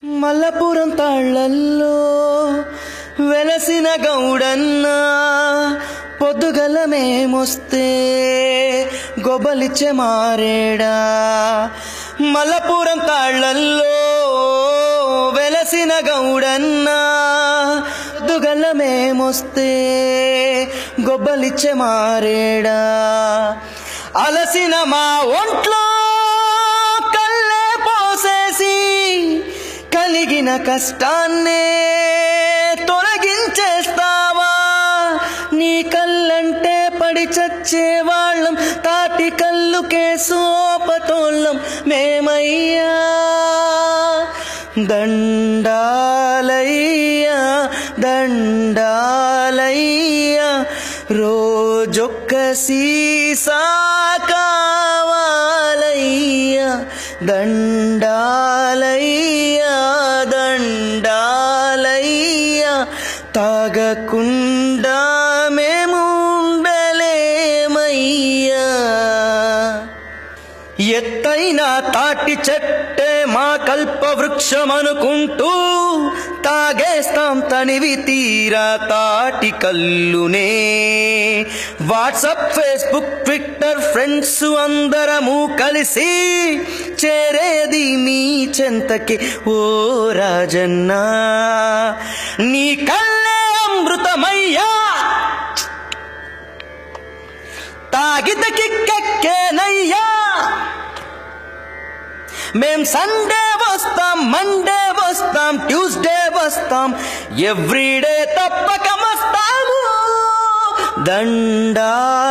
మల్లపురం తాళ్ళల్లో వెలసిన గౌడన్న పొద్దుగల మేమొస్తే గొబ్బలిచ్చే మారేడా. మల్లపురం తాళ్ళల్లో వెలసిన గౌడన్న పొద్దుగల మేమొస్తే గొబ్బలిచ్చే మారేడా. అలసిన మా ఒంట్లో కల్లే పోసేసి కలిగిన కష్టాన్నే తొలగించేస్తావా. నీ కళ్ళంటే పడి చచ్చేవాళ్ళం, తాటి కళ్ళుకే సోపతోళ్ళం మేమయ్యా. దండాలయ్యా దండాలయ్యా, రోజొక్క సీసా కావాలయ్యా. దండాలయ్యా దండాలయ్యా, తాగకుండా మేము ఉండలేమయ్యా. ఎత్తైన తాటి చెట్టే మా కల్పవృక్షమనుకుంటూ తాగేస్తాం తనివి తీరా తాటి కల్లునే. వాట్సాప్, ఫేస్బుక్, ట్విట్టర్ ఫ్రెండ్స్ అందరము కలిసి చేరేది మీ చెంతకి ఓ రాజన్నా. నీ కళ్ళే అమృతమయ్యా, తాగితే కిక్కెక్కేనయ్యా. మేం సండే వస్తాం, మండే వస్తాం, ట్యూస్డే వస్తాం, ఎవ్రీడే తప్పక వస్తాము. దండాలయ్యా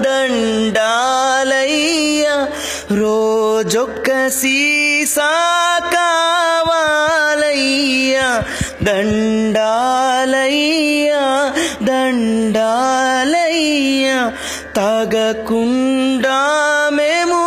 దండాలయ్యా, రోజొక్క సీసా కావాలయ్యా. దండాలయ్యా దండాలయ్యా, తాగకుండా మేము